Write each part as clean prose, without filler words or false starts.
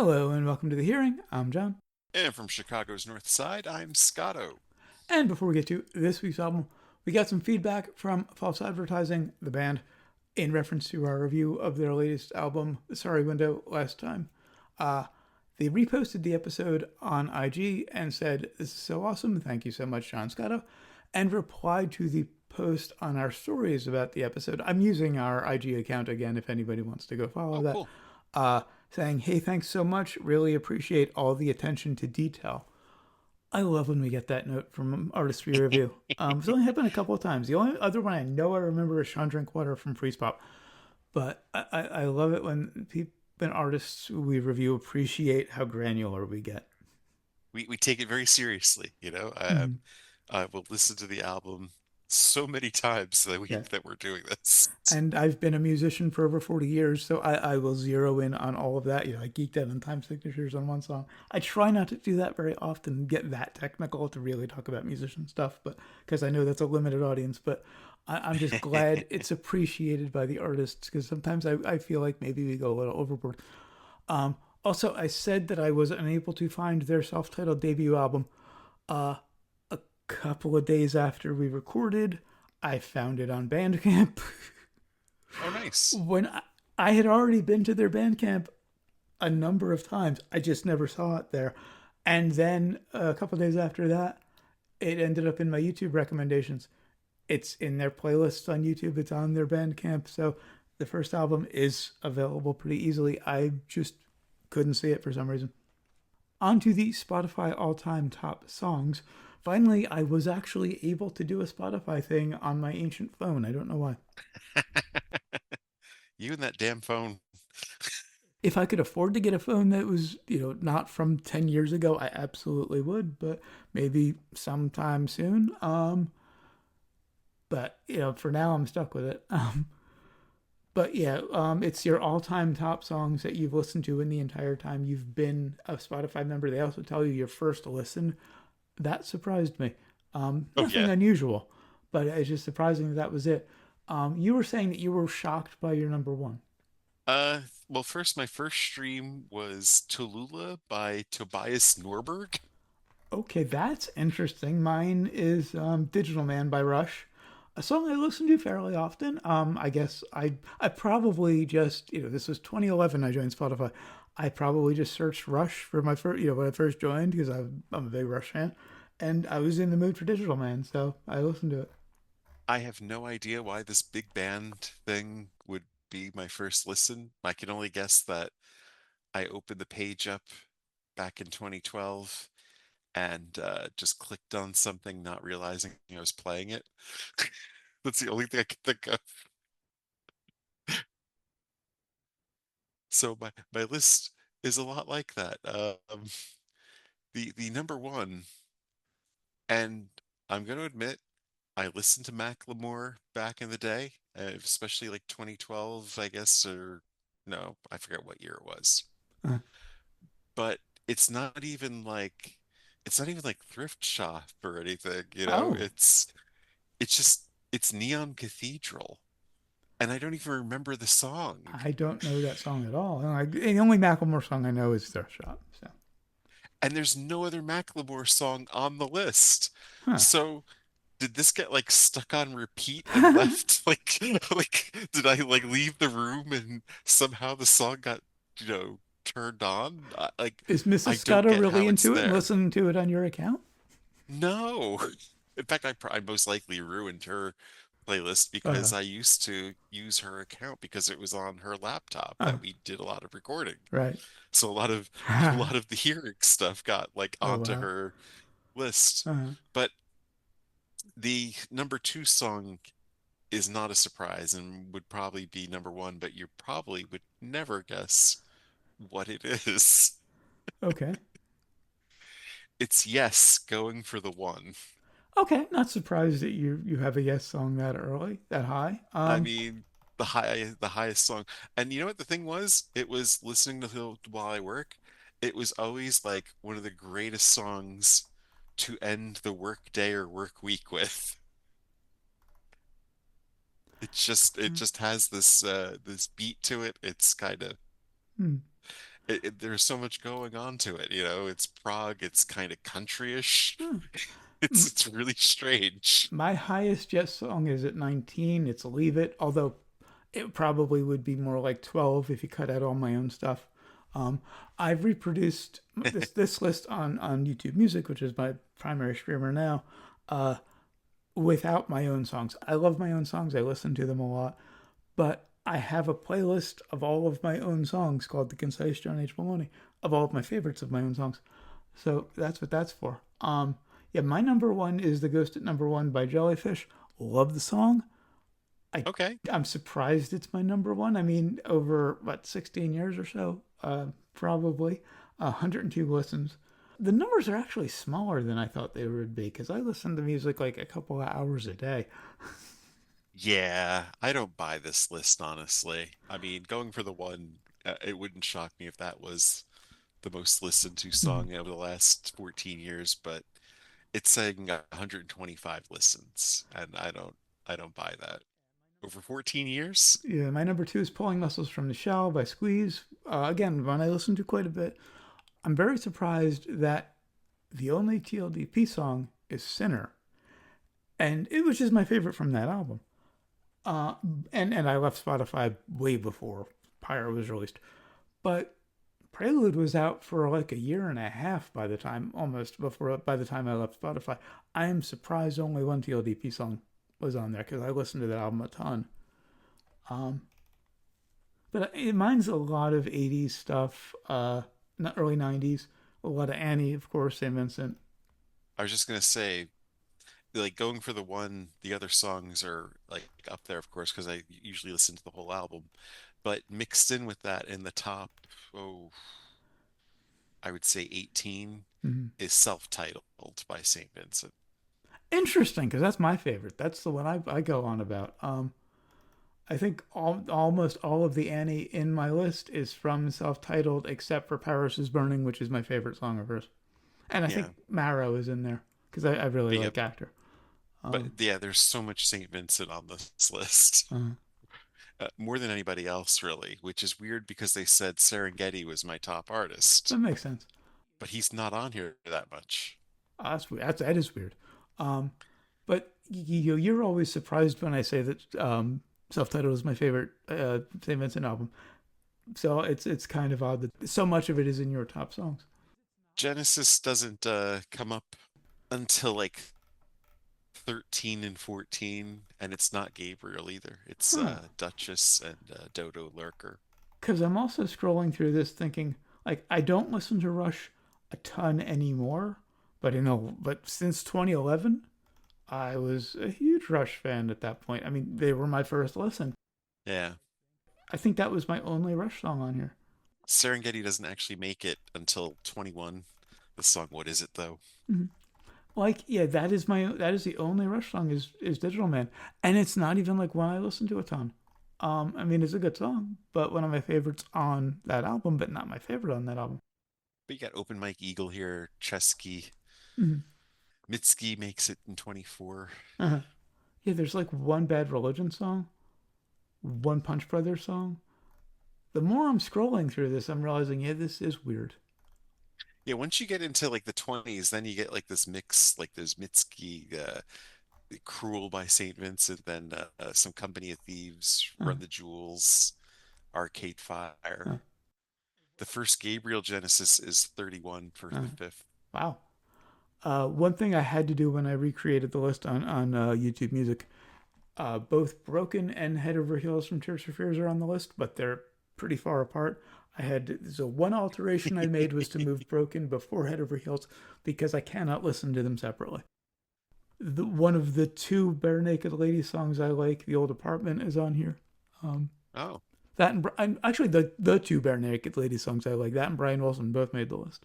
Hello and welcome to the hearing. I'm John. And from Chicago's North Side, I'm Scotto. And before we get to this week's album, we got some feedback from False Advertising, the band, in reference to our review of their latest album, The Sorry Window, last time. Uh, they reposted the episode on IG and said, "This is so awesome. Thank you so much, John Scotto," and replied to the post on our stories about the episode. I'm using our IG account again if anybody wants to go follow Oh, that. cool. Uh, Saying, "Hey, thanks so much. Really appreciate all the attention to detail." I love when we get that note from artist we review. It's only happened a couple of times. The only other one I know I remember is Sean Drinkwater from Freeze Pop. But I love it when people and artists we review appreciate how granular we get. We take it very seriously, you know. Mm-hmm. I will listen to the album so many times the Yeah. week that we're doing this. And I've been a musician for over 40 years, so I will zero in on all of that. I geeked out on time signatures on one song. I try not to do that very often, get that technical to really talk about musician stuff, but because I know that's a limited audience. But I'm just glad it's appreciated by the artists because sometimes I feel like maybe we go a little overboard. Also, I said that I was unable to find their self titled debut album. Uh, a couple of days after we recorded, I found it on Bandcamp. Oh, nice. When I had already been to their Bandcamp a number of times, I just never saw it there. And then a couple days after that, it ended up in my YouTube recommendations. It's in their playlists on YouTube. It's on their Bandcamp. So the first album is available pretty easily. I just couldn't see it for some reason. On to the Spotify all-time top songs. Finally, I was actually able to do a Spotify thing on my ancient phone. I don't know why. You and that damn phone. If I could afford to get a phone that was, not from 10 years ago, I absolutely would, but maybe sometime soon. But, for now, I'm stuck with it. But yeah, it's your all-time top songs that you've listened to in the entire time you've been a Spotify member. They also tell you your first listen. That surprised me. Oh, Nothing yeah. unusual, but it's just surprising that was it. You were saying that you were shocked by your number one. Well, my first stream was Tallulah by Tobias Norberg. Okay, that's interesting. Mine is Digital Man by Rush, a song I listen to fairly often. I guess I probably just, this was 2011 I joined Spotify. I probably just searched Rush for my first, when I first joined because I'm a big Rush fan. And I was in the mood for Digital Man, so I listened to it. I have no idea why this big band thing would be my first listen. I can only guess that I opened the page up back in 2012 and just clicked on something, not realizing I was playing it. That's the only thing I can think of. So my list is a lot like that. The number one, and I'm going to admit, I listened to Macklemore back in the day, especially like 2012, I guess, or no, I forget what year it was. Uh, But it's not even like it's not even like thrift shop or anything, you know? oh, It's just it's Neon Cathedral. And I don't even remember the song. I don't know that song at all. The only Macklemore song I know is Thrift Shop. So, And there's no other Macklemore song on the list. huh. So did this get like stuck on repeat and left? Like did I like leave the room and somehow the song got, turned on? Is Mrs. I don't Scotto get really how it's into it and there. listening to it on your account? No. In fact, I most likely ruined her playlist Uh, because I used to use her account because it was on her laptop uh, that we did a lot of recording. right. So a lot of a lot of the hearing stuff got like Oh, onto wow. her list. Uh, But the number two song is not a surprise and would probably be number one, but you probably would never guess what it is. okay. It's Yes, Going for the One. Okay. Not surprised that you have a Yes song that early, that high. I mean, the highest song. And you know what the thing was? It was listening to it while I work. It was always like one of the greatest songs to end the work day or work week with. It just has this beat to it. It's kind of Hmm. There's so much going on to it, you know. It's prog, it's kind of countryish. Hmm. It's really strange. My highest Yes song is at 19. It's Leave It, although it probably would be more like 12 if you cut out all my own stuff. Um, I've reproduced this list on YouTube Music, which is my primary streamer now, uh, without my own songs. I love my own songs. I listen to them a lot, but I have a playlist of all of my own songs called The Concise John H. Maloney, of all of my favorites of my own songs. So that's what that's for. Yeah, my number one is The Ghost at Number One by Jellyfish. Love the song. I Okay. I'm surprised it's my number one. I mean, over what 16 years or so, probably 102 listens. The numbers are actually smaller than I thought they would be because I listen to music like a couple of hours a day. Yeah, I don't buy this list, honestly. I mean, going for the one, it wouldn't shock me if that was the most listened to Mhm. song over the last 14 years, but it's saying 125 listens, and I don't buy that. Over 14 years? Yeah, my number two is Pulling Muscles from the Shell by Squeeze. Again, one I listen to quite a bit. I'm very surprised that the only TLDP song is Sinner, and it was just my favorite from that album. Uh, and I left Spotify way before Pyro was released, but Prelude was out for like a year and a half by the time, almost before by the time I left Spotify. I am surprised only one TLDP song was on there because I listened to that album a ton. Um, but mine's a lot of '80s stuff, not early '90s. A lot of Annie, of course, St. Vincent. I was just gonna say, like going for the one, the other songs are like up there, of course, because I usually listen to the whole album. But mixed in with that in the top, oh, I would say 18 Mhm. is self-titled by St. Vincent. Interesting, because that's my favorite. That's the one I go on about. I think almost all of the Annie in my list is from self-titled, except for Paris is Burning, which is my favorite song of hers. And I think Yeah. Marrow is in there because I really But yeah, like actor. but Um, yeah, there's so much St. Vincent on this list. uh, More than anybody else, really, which is weird because they said Serengeti was my top artist, that makes sense. but he's not on here that much. That's weird. That is weird. Um, but you're always surprised when I say that self-titled is my favorite St. Vincent album. So it's kind of odd that so much of it is in your top songs. Genesis doesn't come up until like 13 and 14, and it's not Gabriel either. It's Huh. Duchess and Dodo Lurker. Because I'm also scrolling through this thinking, like, I don't listen to Rush a ton anymore, but but since 2011, I was a huge Rush fan at that point. I mean, they were my first listen. Yeah. I think that was my only Rush song on here. Serengeti doesn't actually make it until 21. The song What Is It though? Mhm. Like, yeah, that is the only Rush song is Digital Man, and it's not even like one I listen to a ton. I mean, it's a good song, but one of my favorites on that album, but not my favorite on that album. But you got Open Mike Eagle here, Chesky. Mhm. Mitski makes it in 24. Uh-huh. Yeah, there's like one Bad Religion song, one Punch Brothers song. The more I'm scrolling through this, I'm realizing, yeah, this is weird. Yeah, once you get into like the 20s, then you get like this mix, like there's Mitski, Cruel by St. Vincent, then some Company of Thieves, Uh, Run the Jewels, Arcade uh, Fire. The first Gabriel Genesis is 31 for uh. the fifth. Wow. One thing I had to do when I recreated the list on YouTube Music, both Broken and Head Over Heels from Tears for Fears are on the list, but they're pretty far apart. So one alteration I made was to move Broken before Head Over Heels because I cannot listen to them separately. One of the two Bare Naked Lady songs I like, The Old Apartment, is on here. Um, Oh, that and actually the two Bare Naked Lady songs I like, that and Brian Wilson both made the list.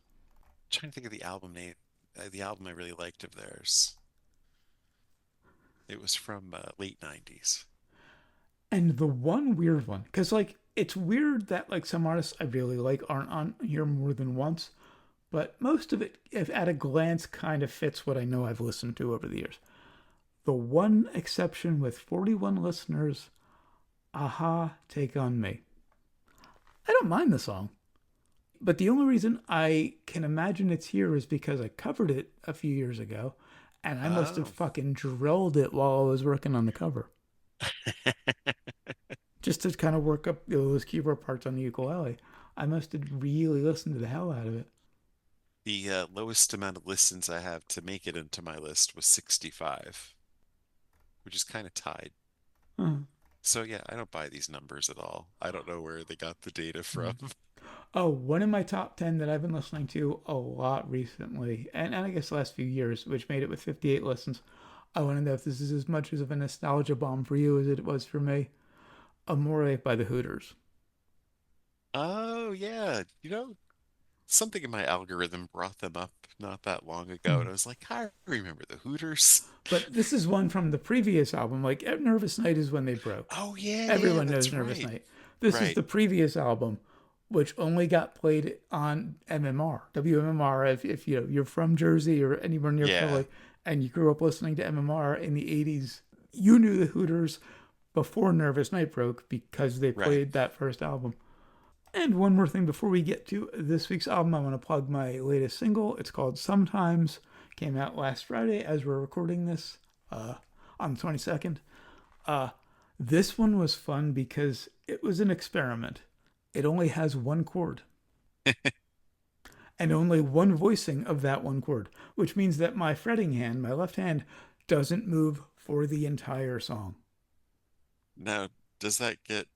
trying to think of the album name. The album I really liked of theirs. It was from late 90s. And the one weird one, because like it's weird that like some artists I really like aren't on here more than once, but most of it, if at a glance, kind of fits what I know I've listened to over the years. The one exception with 41 listeners, Aha, Take on Me. I don't mind the song. But the only reason I can imagine it's here is because I covered it a few years ago, and I must have Oh. fucking drilled it while I was working on the cover, just to kind of work up those keyboard parts on the ukulele. I must have really listened to the hell out of it. The lowest amount of listens I have to make it into my list was 65, which is kind of tied. Huh. So yeah, I don't buy these numbers at all. I don't know where they got the data from. Oh, one of my top 10 that I've been listening to a lot recently, and I guess the last few years, which made it with 58 listens. I want to know if this is as much of a nostalgia bomb for you as it was for me. Amore by the Hooters. Oh yeah, something in my algorithm brought them up not that long ago, Hmm. and I was like, I remember the Hooters. But this is one from the previous album. Like, Nervous Night is when they broke. Oh yeah, yeah, Everyone knows that's Nervous right. Night. This is Right. the previous album, which only got played on MMR, WMMR. If you're from Jersey or anywhere near Yeah, Philly, and you grew up listening to MMR in the '80s, you knew the Hooters before Nervous Night broke because they right. played that first album. And one more thing before we get to this week's album, I want to plug my latest single. It's called Sometimes. Came out last Friday as we're recording this on the 22nd. Uh, this one was fun because it was an experiment. It only has one chord and only one voicing of that one chord, which means that my fretting hand, my left hand, doesn't move for the entire song. Now, does that get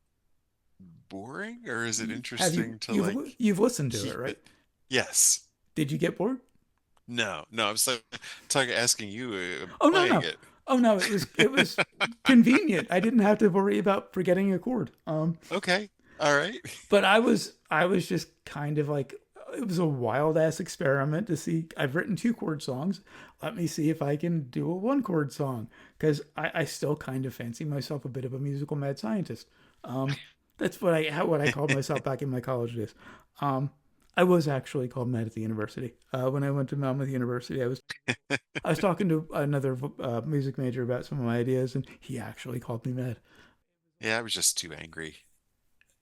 boring or is it Have you interesting to you've like you've listened to it, keep right? it? Yes. Did you get bored? No, no, I'm so talking asking you Oh no playing no. it. Oh no, it was convenient. I didn't have to worry about forgetting a chord. Okay. All right. But I was just kind of like, it was a wild ass experiment to see. I've written two chord songs. Let me see if I can do a one chord song because I still kind of fancy myself a bit of a musical mad scientist. That's what I called myself back in my college days. Um, I was actually called mad at the university. When I went to Monmouth University, I was talking to another music major about some of my ideas, and he actually called me mad. Yeah, I was just too angry.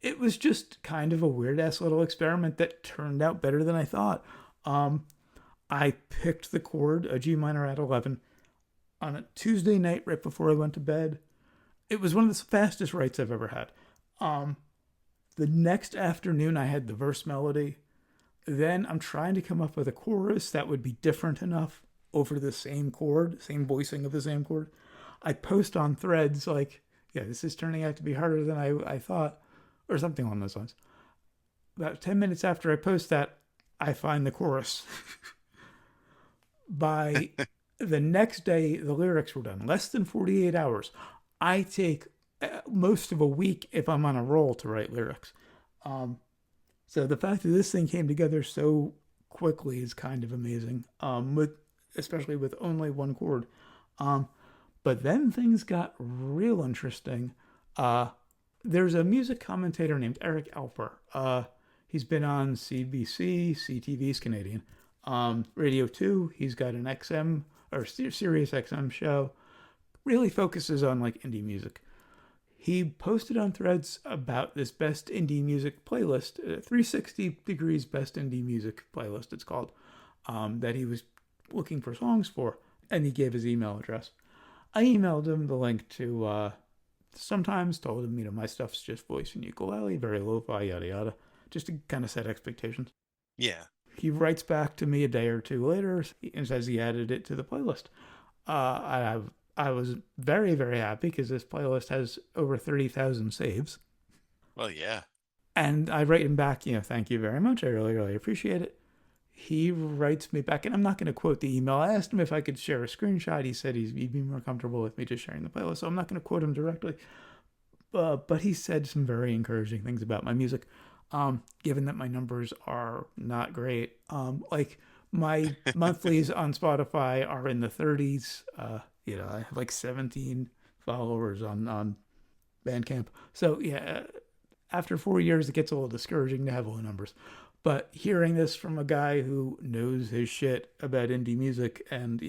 It was just kind of a weird ass little experiment that turned out better than I thought. Um, I picked the chord, a G minor at 11, on a Tuesday night right before I went to bed. It was one of the fastest writes I've ever had. Um, the next afternoon, I had the verse melody. Then I'm trying to come up with a chorus that would be different enough over the same chord, same voicing of the same chord. I post on threads like, yeah, this is turning out to be harder than I thought, or something along those lines. About 10 minutes after I post that, I find the chorus. By the next day, the lyrics were done. Less than 48 hours. I take most of a week if I'm on a roll to write lyrics. Um, so the fact that this thing came together so quickly is kind of amazing. With especially with only one chord. Um, but then things got real interesting. Uh, there's a music commentator named Eric Alper. He's been on CBC, CTV's Canadian, Radio 2. He's got an XM or Sirius XM show. Really focuses on like indie music. He posted on Threads about this best indie music playlist, 360 degrees best indie music playlist. It's called, that he was looking for songs for, and he gave his email address. I emailed him the link to sometimes, told him, my stuff's just voice and ukulele, very lo-fi, yada yada, just to kind of set expectations. Yeah. He writes back to me a day or two later and says he added it to the playlist. I was very, very happy because this playlist has over 30,000 saves. Well, yeah. And I write him back, thank you very much. I really, really appreciate it. He writes me back, and I'm not going to quote the email. I asked him if I could share a screenshot. He said he'd be more comfortable with me just sharing the playlist, so I'm not going to quote him directly. But he said some very encouraging things about my music, given that my numbers are not great. Like my monthlies on Spotify are in the 30s. I have like 17 followers on Bandcamp. So yeah, after 4 years, it gets a little discouraging to have low numbers. But hearing this from a guy who knows his shit about indie music and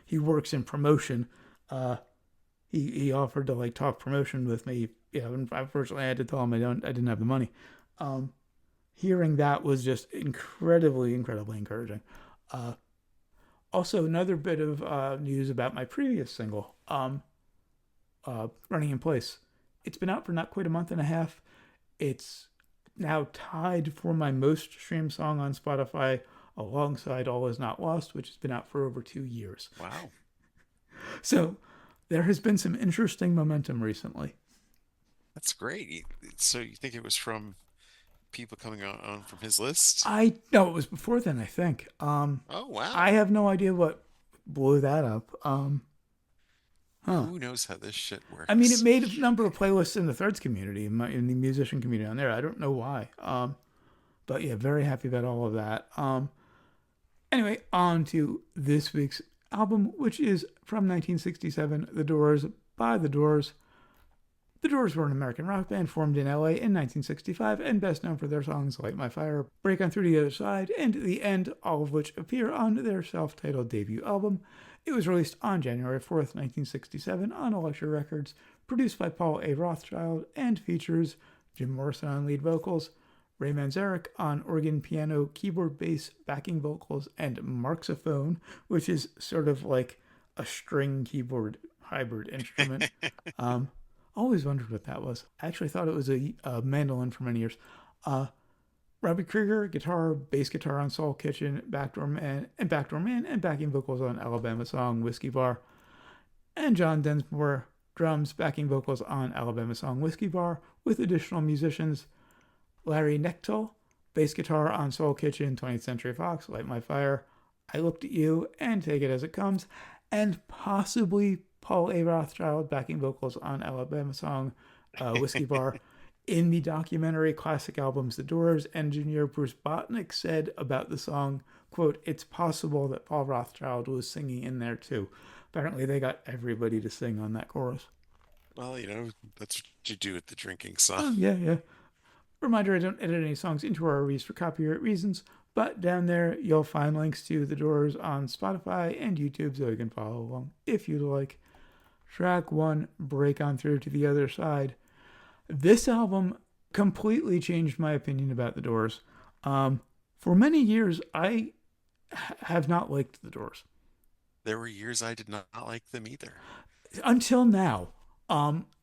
he works in promotion, uh, he offered to like talk promotion with me. And unfortunately, I had to tell him I didn't have the money. Um, hearing that was just incredibly, incredibly encouraging. Uh, Also, another bit of news about my previous single, Running in Place. It's been out for not quite a month and a half. It's now tied for my most streamed song on Spotify alongside All Is Not Lost, which has been out for over 2 years. Wow, So there has been some interesting momentum recently. that's great. So you think it was from people coming on from his list? I no, it was before then, I think. Oh, I wow. have no idea what blew that up. Huh. Who knows how this shit I mean, it works? made a number of playlists in the thirds community, in the musician community on there. I don't know why. But yeah, very happy about all of that. Anyway, on to this week's album, which is from 1967, The Doors by The Doors. The Doors were an American rock band formed in LA in 1965 and best known for their songs Light My Fire, Break On Through the Other Side, and The End, all of which appear on their self titled debut album. It was released on January 4th, 1967, on Elektra Records, produced by Paul A. Rothchild, and features Jim Morrison on lead vocals, Ray Manzarek on organ, piano, keyboard, bass, backing vocals, and marxophone, which is sort of like a string keyboard hybrid instrument. Um, Always wondered what that was. I actually thought it was a mandolin for many years. Uh, Robbie Krieger, guitar, bass guitar on Soul Kitchen, Backdoor Man, and backing vocals on Alabama Song, Whiskey Bar, and John Densmore, drums, backing vocals on Alabama Song, Whiskey Bar, with additional musicians Larry Nechtel, bass guitar on Soul Kitchen, 20th Century Fox, Light My Fire, I Looked at You, and Take It As It Comes, and possibly Paul A. Rothchild backing vocals on Alabama Song, Whiskey Bar. In the documentary Classic Albums The Doors, engineer Bruce Botnick said about the song, quote, it's possible that Paul Rothchild was singing in there too. Apparently they got everybody to sing on that chorus. Well, that's what you do with the drinking song. Oh, yeah, yeah. Reminder, I don't edit any songs into our release for copyright reasons, but down there you'll find links to The Doors on Spotify and YouTube so you can follow along if you'd like. Track 1, Break On Through to the Other Side. This album completely changed my opinion about The Doors. For many years, I have not liked The Doors. There were years I did not like them either. Until now.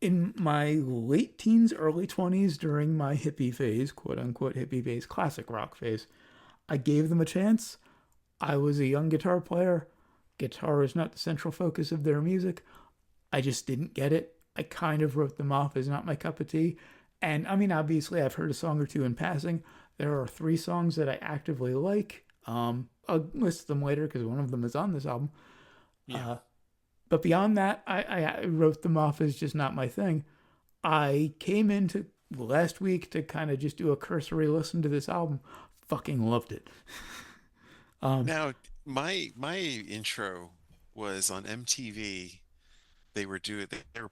In my late teens, early 20s, during my hippie phase, quote unquote hippie phase, classic rock phase, I gave them a chance. I was a young guitar player. Guitar is not the central focus of their music. I just didn't get it. I kind of wrote them off as not my cup of tea. And I mean, obviously, I've heard a song or two in passing. There are 3 songs that I actively like. I'll list them later because one of them is on this album. Yeah. Uh, but beyond that, I wrote them off as just not my thing. I came into last week to kind of just do a cursory listen to this album. Fucking loved it. Um, Now, my intro was on MTV. They were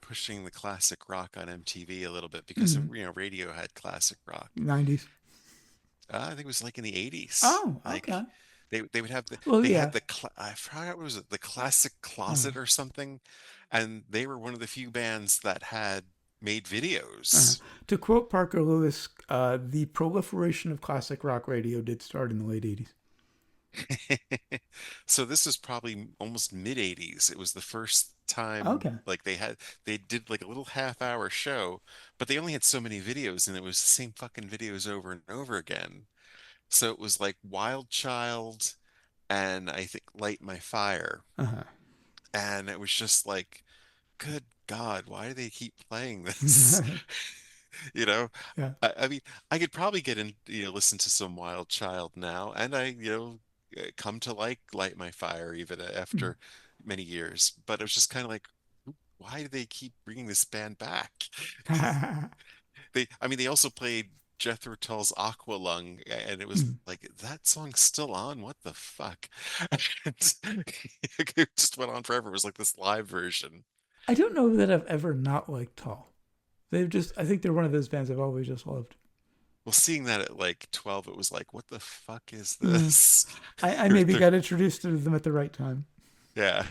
pushing the classic rock on MTV a little bit because mm, radio had classic rock. 90s. I think it was like in the 80s. Oh, okay. Like they would have Well, they had yeah. I forgot what was it, the classic Uh, closet or something, and they were one of the few bands that had made uh. videos. To quote Parker Lewis, the proliferation of classic rock radio did start in the late 80s. So this was probably almost mid 80s. It was the first time Okay. like they did like a little half-hour show, but they only had so many videos and it was the same fucking videos over and over again. So it was like Wild Child and I think Light My Fire. Uh-huh. And it was just like, good God, why do they keep playing this? You know, Yeah. I mean, I could probably get in, listen to some Wild Child now, and come to like Light My Fire even Mm. after many years. But it was just kind of like, why do they keep bringing this band back? I mean, they also played Jethro Tull's Aqualung, and it was Mm. like that song's still on. What the fuck? And it just went on forever. It was like this live version. I don't know that I've ever not liked Tall. I think they're one of those bands I've always just loved. Well, seeing that at like 12, it was like, what the fuck is Mm. this? I maybe got introduced to them at the right time. Yeah.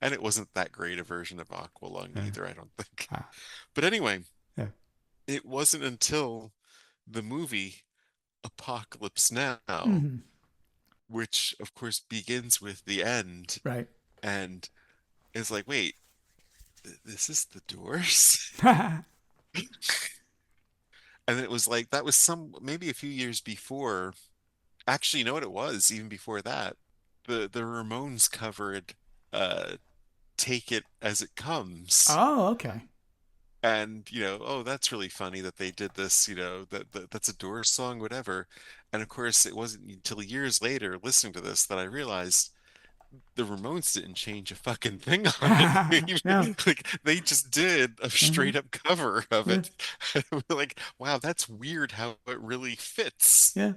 And it wasn't that great a version of Aqualung Yeah. either, I don't think. Ah, But anyway, yeah. it wasn't until the movie Apocalypse Now, Hmm. which of course begins with the end Right. and is like, wait, this is the Doors? And it was like that was some maybe a few years before. Actually, you know what it was? Even before that, the Ramones covered uh Take It As It Comes. Oh, okay. And, oh, that's really funny that they did this, that's a Doors song, whatever. And of course, it wasn't until years later, listening to this, that I realized the Ramones didn't change a fucking thing on it. No. Like they just did a Uh-huh. straight up cover of Yeah. it. We're like, wow, that's weird how it really fits. Yeah.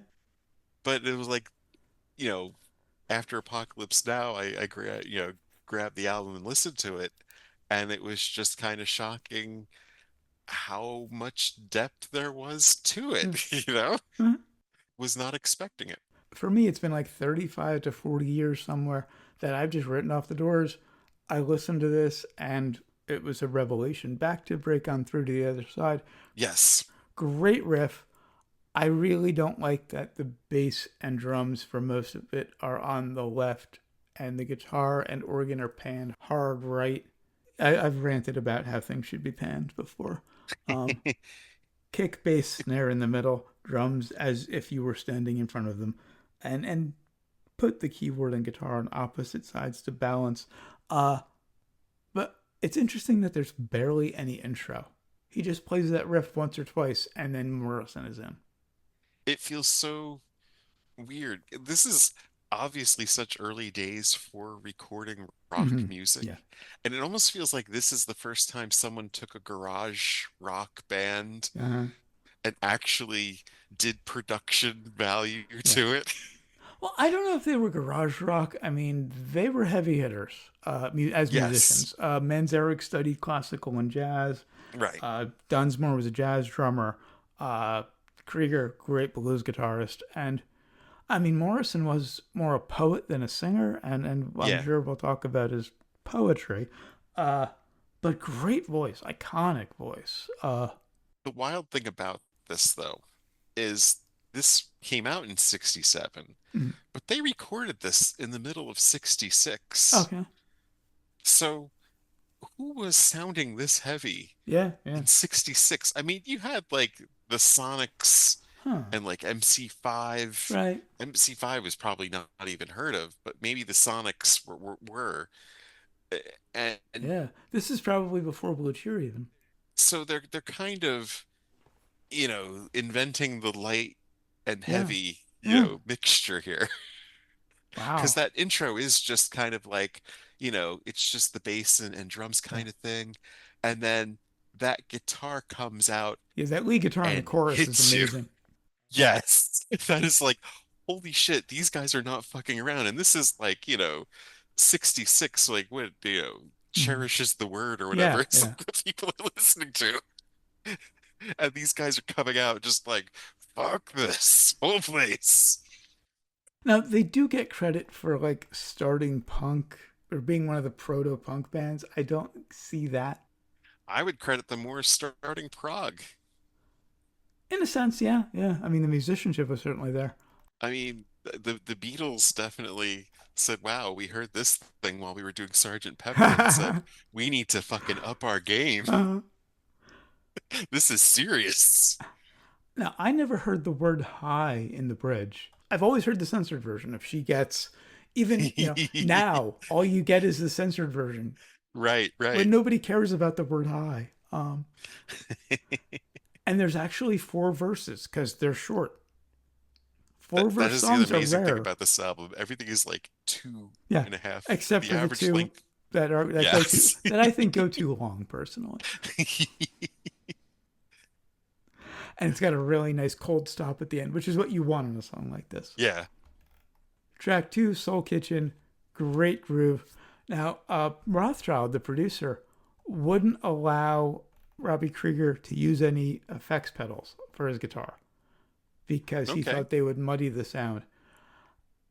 But it was like, you know, after Apocalypse Now, grabbed the album and listened to it, and it was just kind of shocking how much depth there was to Yeah. it, Uh-huh. was not expecting it. For me, it's been like 35 to 40 years somewhere that I've just written off the Doors. I listened to this and it was a revelation. Back to Break On Through to the Other Side. Yes. Great riff. I really don't like that the bass and drums for most of it are on the left and the guitar and organ are panned hard right. I've ranted about how things should be panned before. Um, Kick, bass, snare in the middle, drums as if you were standing in front of them, and put the keyboard and guitar on opposite sides to balance. Uh, but it's interesting that there's barely any intro. He just plays that riff once or twice, and then Morrison is in. It feels so weird. This is obviously such early days for recording rock Mm-hmm. music. Yeah. And it almost feels like this is the first time someone took a garage rock band Uh-huh. and actually did production value Yeah. to it. Well, I don't know if they were garage rock. I mean, they were heavy hitters as Yes. musicians. Manzarek studied classical and jazz. Right. Dunsmore was a jazz drummer. Uh, Krieger, great blues guitarist. And I mean, Morrison was more a poet than a singer. And I'm Yeah. sure we'll talk about his poetry. Uh, but great voice, iconic voice. The wild thing about this, though, is this came out in 67, Mm, but they recorded this in the middle of 66. okay. So who was sounding this heavy Yeah, yeah. in 66? I mean, you had like the Sonics Huh. and like MC5. Right. MC5 was probably not even heard of, but maybe the Sonics were. And Yeah. This is probably before Blue Cheer even. so they're kind of, inventing the light and Yeah. heavy, Yeah. mixture here. Because Wow. that intro is just kind of like, it's just the bass and drums Yeah. kind of thing. And then that guitar comes out Yeah, that lead guitar in the and chorus is hits you. amazing. Yes. That is like, holy shit, these guys are not fucking around. And this is like, 66, like what, Mhm. cherishes the word or whatever. Yeah, It's yeah. like what people are listening to. And these guys are coming out just like, fuck this whole place. Now they do get credit for like starting punk or being one of the proto punk bands. I don't see that. I would credit them more as starting prog. In a sense, yeah, yeah. I mean, the musicianship was certainly there. I mean, the Beatles definitely said, "Wow, we heard this thing while we were doing Sergeant Pepper and said, we need to fucking up our game. uh, This is serious." now, I never heard the word "high" in the bridge. I've always heard the censored version. If she gets, even now, all you get is the censored version Right, when right. nobody cares about the word "high." And there's actually four verses because they're short. That Four that verse is the other songs are amazing thing rare. about this album. Everything is like two Yeah, and a half, except the for the average two length. that go too Yes. that I think go too long personally. And it's got a really nice cold stop at the end, which is what you want in a song like this. Yeah. Track two, Soul Kitchen, great groove. Now, Rothschild, the producer, wouldn't allow Robbie Krieger to use any effects pedals for his guitar because he Okay. thought they would muddy the sound.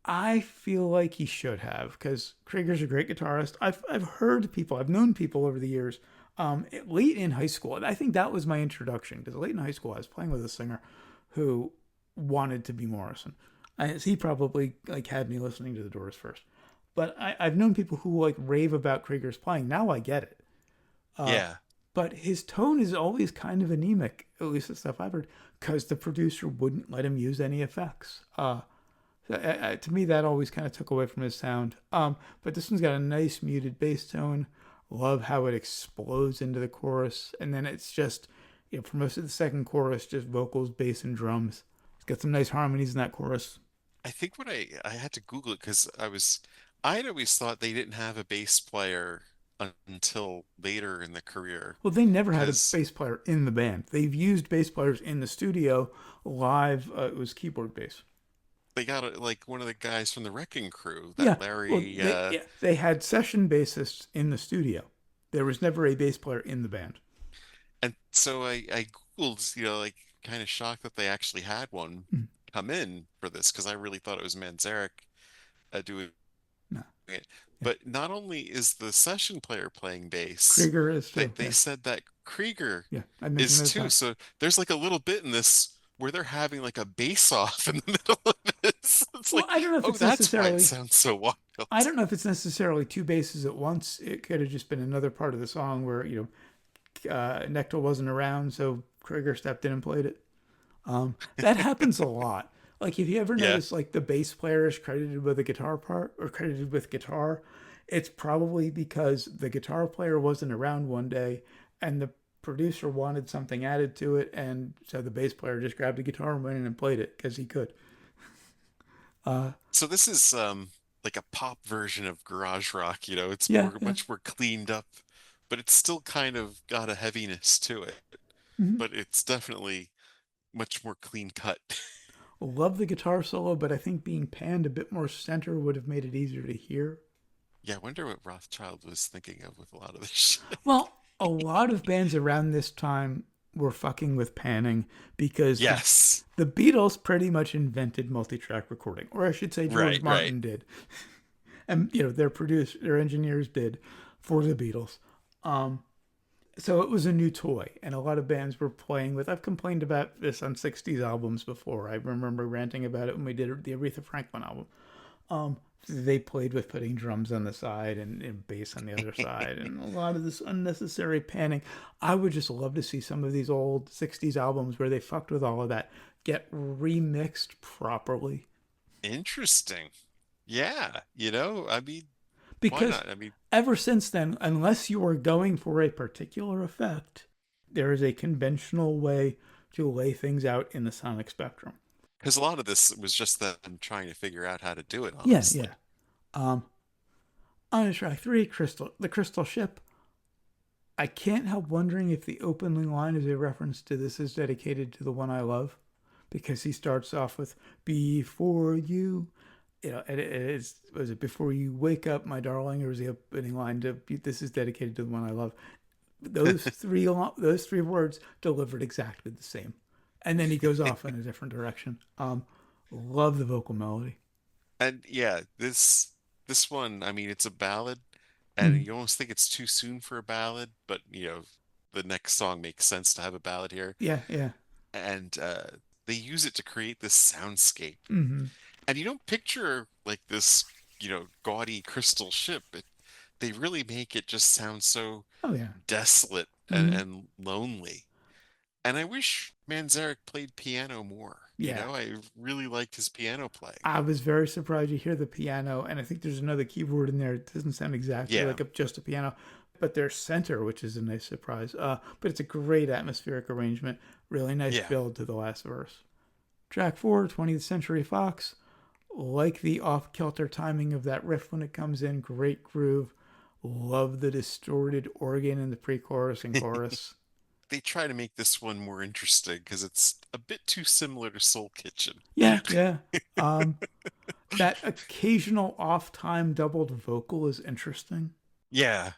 I feel like he should have because Krieger's a great guitarist. I've heard people, I've known people over the years. Late in high school, and I think that was my introduction because late in high school I was playing with a singer who wanted to be Morrison. He probably like had me listening to the Doors first. But I've known people who like rave about Krieger's playing. Now I get it. Yeah. But his tone is always kind of anemic, at least the stuff I've heard, because the producer wouldn't let him use any effects. To me, that always kind of took away from his sound. But this one's got a nice muted bass tone. Love how it explodes into the chorus, and then it's just, for most of the second chorus, just vocals, bass, and drums. It's got some nice harmonies in that chorus. I think what I had to Google it because I'd always thought they didn't have a bass player until later in the career Well, they never had a because bass player in the band. They've used bass players in the studio. Live, it was keyboard bass. they got like one of the guys from the Wrecking Crew, that Yeah, well, Larry. they had session bassists in the studio. There was never a bass player in the band. And so I Googled, like kind of shocked that they actually had one Mm, come in for this because I really thought it was Manzarek doing no, it. yeah, But not only is the session player playing bass, Krieger is they too. they Yeah, said that Krieger yeah, I mentioned is that too. time. So there's like a little bit in this where they're having like a bass off in the middle of it. So it's Well, like, I don't know if oh, it's that's why it necessarily. sounds so wild. I don't know if it's necessarily two basses at once. It could have just been another part of the song where Nectar wasn't around, so Krieger stepped in and played it. That happens a lot. Like if you ever Yeah. notice, like the bass player is credited with a guitar part or credited with guitar, it's probably because the guitar player wasn't around one day, and the producer wanted something added to it, and so the bass player just grabbed a guitar and went in and played it because he could. So this is like a pop version of garage rock, it's Yeah, more yeah. much more cleaned up, but it's still kind of got a heaviness to it. Mm-hmm. But it's definitely much more clean cut. Love the guitar solo, but I think being panned a bit more center would have made it easier to hear. Yeah, I wonder what Rothschild was thinking of with a lot of this shit. Well, a lot of bands around this time were fucking with panning because the Yes. the Beatles pretty much invented multi-track recording, or I should say George Right, right. Martin did, and their engineers did for the Beatles. So it was a new toy, and a lot of bands were playing with. I've complained about this on '60s albums before. I remember ranting about it when we did the Aretha Franklin album. They played with putting drums on the side and bass on the other side, and a lot of this unnecessary panning. I would just love to see some of these old '60s albums where they fucked with all of that get remixed properly. Interesting. Yeah, I mean, why Because not? I mean, ever since then, unless you are going for a particular effect, there is a conventional way to lay things out in the sonic spectrum. because a lot of this was just them trying to figure out how to do it, Yeah, yeah. honestly. Um, on track three, the Crystal Ship. I can't help wondering if the opening line is a reference to "This is dedicated to the one I love," because he starts off with "Before you," and it is was it "Before you wake up, my darling," or is the opening line to "This is dedicated to the one I love"? Those three words delivered exactly the same, and then he goes off in a different direction. Love the vocal melody. And yeah, this one, I mean, it's a ballad, and Mm, you almost think it's too soon for a ballad, but the next song makes sense to have a ballad here. yeah, yeah. And they use it to create this soundscape. Mm-hmm. And you don't picture like this, gaudy crystal ship. They really make it just sound so Oh yeah. desolate and, Mm-hmm. and lonely. And I wish Manzarek played piano more. Yeah. I really liked his piano playing. I was very surprised to hear the piano, and I think there's another keyboard in there. It doesn't sound exactly Yeah, like just a piano, but there's center, which is a nice surprise. But it's a great atmospheric arrangement. Really nice yeah. build to the last verse. Track four, 20th Century Fox. Like the off kilter timing of that riff when it comes in. Great groove. Love the distorted organ in the pre chorus and chorus. They try to make this one more interesting because it's a bit too similar to Soul Kitchen. Yeah, yeah. Um, that occasional off time doubled vocal is interesting. Yeah,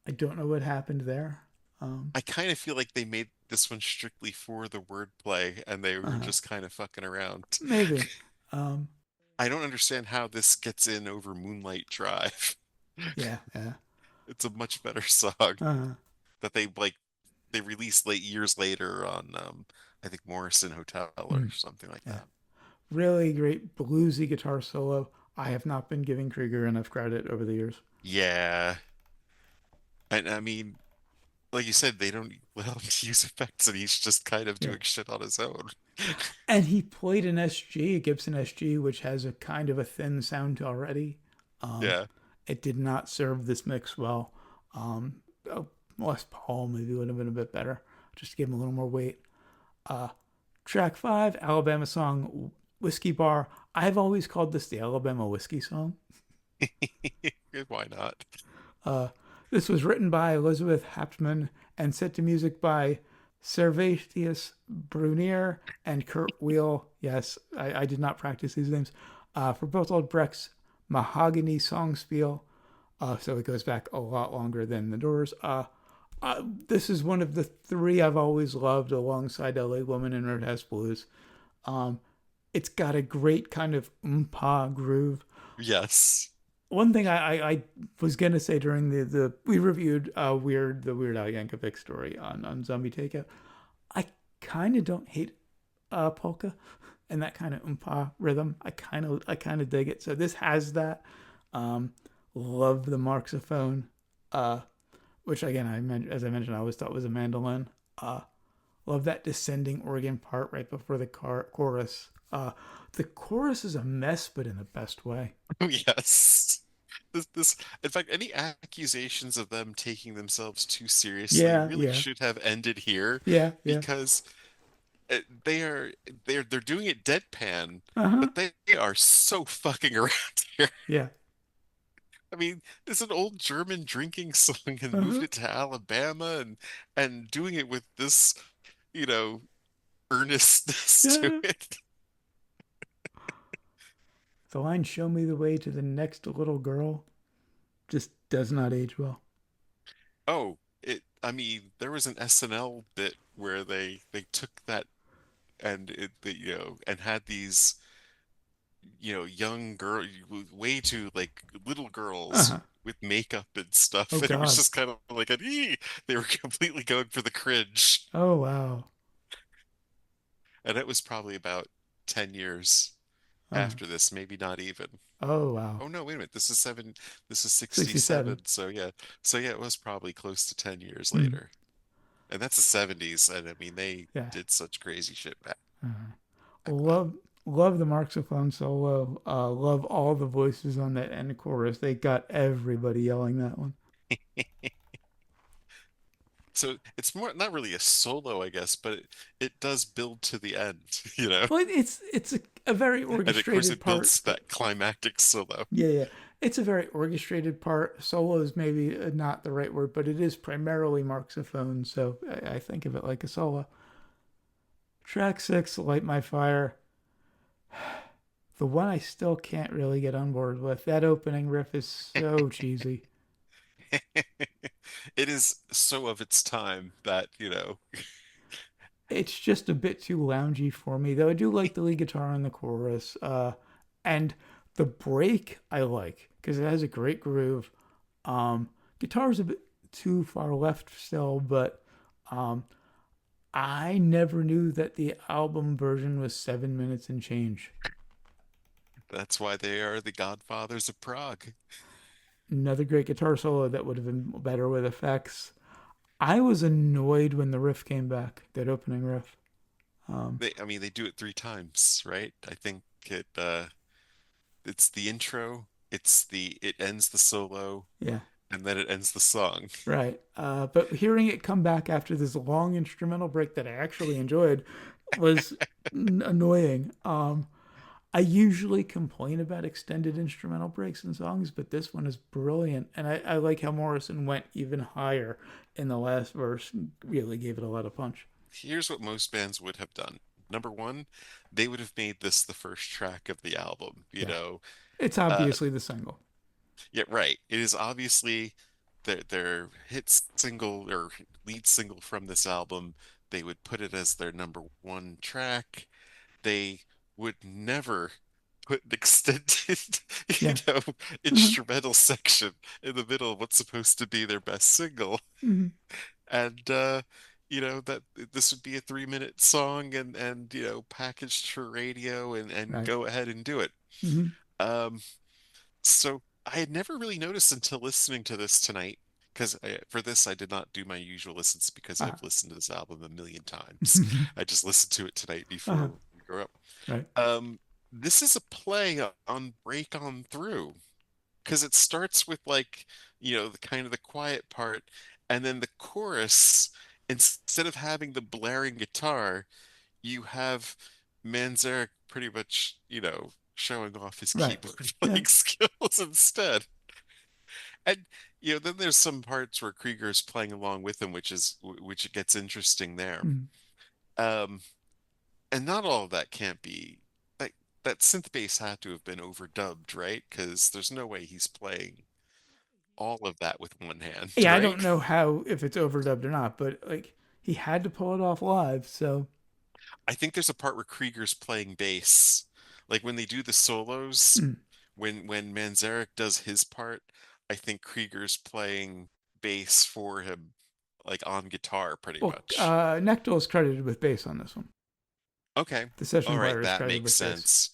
I don't know what happened there. Um, I kind of feel like they made this one strictly for the wordplay and they were uh, just kind of fucking around. maybe. Um, I don't understand how this gets in over Moonlight Drive. yeah, yeah. It's a much better song Uh, that they released late years later on I think Morrison Hotel or Mm, something like yeah. that. Really great bluesy guitar solo. I have not been giving Krieger enough credit over the years. Yeah. And I mean, like you said, they don't let him use effects and he's just kind of Yeah. doing shit on his own. And he played an SG, a Gibson SG, which has a kind of a thin sound already. Um, Yeah. it did not serve this mix well. Um, a Les Paul maybe would have been a bit better, just to give him a little more weight. Uh, Track 5, Alabama song, Whiskey Bar. I've always called this the Alabama Whiskey song. Why not? Uh, this was written by Elizabeth Haptman and set to music by Servatius Brunier and Kurt Wheel. Yes, I did not practice these names. For Bertolt Brecht's Mahogany Songspiel. So it goes back a lot longer than The Doors. This is one of the three I've always loved alongside LA Woman and Red House Blues. Um, it's got a great kind of oompa groove. Yes. One thing I was gonna say during the we reviewed the Weird Al Yankovic story on Zombie Takeout. I kind of don't hate polka and that kind of oompa rhythm. I kind of dig it. So this has that. Um, love the marxophone, uh, which again as I mentioned I always thought was a mandolin. Uh, love that descending organ part right before the chorus. The chorus is a mess, but in the best way. Yes. In fact, any accusations of them taking themselves too seriously Yeah, really yeah, should have ended here yeah, yeah. because they are they're doing it deadpan, Uh huh. but they are so fucking around here. Yeah. I mean, it's an old German drinking song and Uh moved huh. it to Alabama and doing it with this, you know, earnestness to Yeah. it. The line "Show me the way to the next little girl" just does not age well. Oh, I mean, there was an SNL bit where they took that and and had these young girl way too like little Uh girls huh. with makeup and Oh stuff and it was God. just kind of like they were completely going for the cringe Oh wow. and it was probably about 10 years Uh, after this, maybe not even. oh wow. Oh no, wait a minute, this is 67. 67, so yeah, it was probably close to 10 years Mm, later, and that's the 70s, and I mean they yeah. did such crazy shit back Love love the marxophone solo. Love all the voices on that end chorus. They got everybody yelling that one. then. So it's more not really a solo, I guess, but it does build to the end, Well, it's a very and of course orchestrated it part. builds to that climactic solo. Yeah, yeah. It's a very orchestrated part. Solo is maybe not the right word, but it is primarily marxophone, so I think of it like a solo. Track 6, Light My Fire. The one I still can't really get on board with. That opening riff is so cheesy. It is so of its time that, It's just a bit too loungy for me, though I do like the lead guitar in the chorus. And the break I like because it has a great groove. Guitar's a bit too far left still, but um, I never knew that the album version was 7 minutes and change. that's why they are the godfathers of Prague. Another great guitar solo that would have been better with effects. I was annoyed when the riff came back, that opening riff. Um, I mean, they do it 3 times, right? I think it's the intro, it ends the solo, yeah, and then it ends the song. right. But hearing it come back after this long instrumental break that I actually enjoyed was annoying. I usually complain about extended instrumental breaks in songs, but this one is brilliant. And I like how Morrison went even higher in the last verse and really gave it a lot of punch. Here's what most bands would have done. Number one, they would have made this the first track of the album. Yeah. It's Uh, obviously the single. yeah, right. It is obviously their hit single or lead single from this album. They would put it as their number one track. They would never put an extended, you Yeah. know, Mm-hmm. instrumental section in the middle of what's supposed to be their best single. Mm-hmm. And that this would be a 3-minute song and packaged for radio and Right. go ahead and do it. Mm-hmm. Um, so I had never really noticed until listening to this tonight, because for this I did not do my usual listens because Ah. I've listened to this album a million times. I just listened to it tonight Uh-huh. before we grew up. Right. This is a play on Break On Through, because it starts with like, the kind of the quiet part, and then the chorus, instead of having the blaring guitar, you have Manzarek pretty much, showing off his Right. keyboard Yeah. playing skills instead. And then there's some parts where Krieger's playing along with him, which it gets interesting there. Mm. Um, and not all of that can't be like that synth bass had to have been overdubbed, right? Because there's no way he's playing all of that with one hand, Yeah, I right? don't know how if it's overdubbed or not, but like he had to pull it off live, so I think there's a part where Krieger's playing bass. Like when they do the solos, mm. when Manzarek does his part, I think Krieger's playing bass for him, like on guitar pretty Well, much. Nectal is credited with bass on this one. Okay. The All session right, player is that credited makes with bass. sense.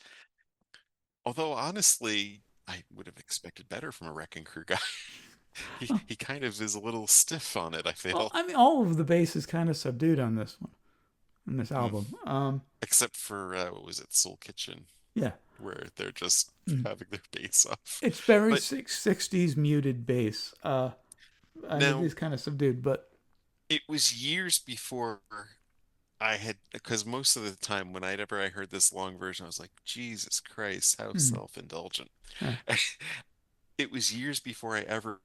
Although honestly, I would have expected better from a Wrecking Crew guy. He Oh, he kind of is a little stiff on it, I well, feel. I mean, all of the bass is kind of subdued on this one, on this Mm. album. Except for what was it, Soul Kitchen, Yeah, where they're just mm. having their bass off. It's very But 60s muted bass, and it now is kind of subdued. But it was years before I had, because most of the time whenever I heard this long version, I was like, Jesus Christ, how mm, self-indulgent. yeah. It was years before I ever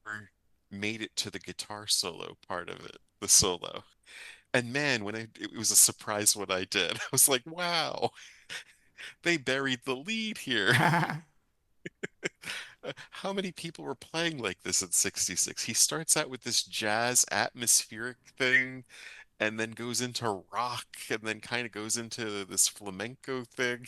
made it to the guitar solo part of it, the solo. And man, it was a surprise when I did. I was like, wow, they buried the lead here. How many people were playing like this in 66? He starts out with this jazz atmospheric thing and then goes into rock and then kind of goes into this flamenco thing.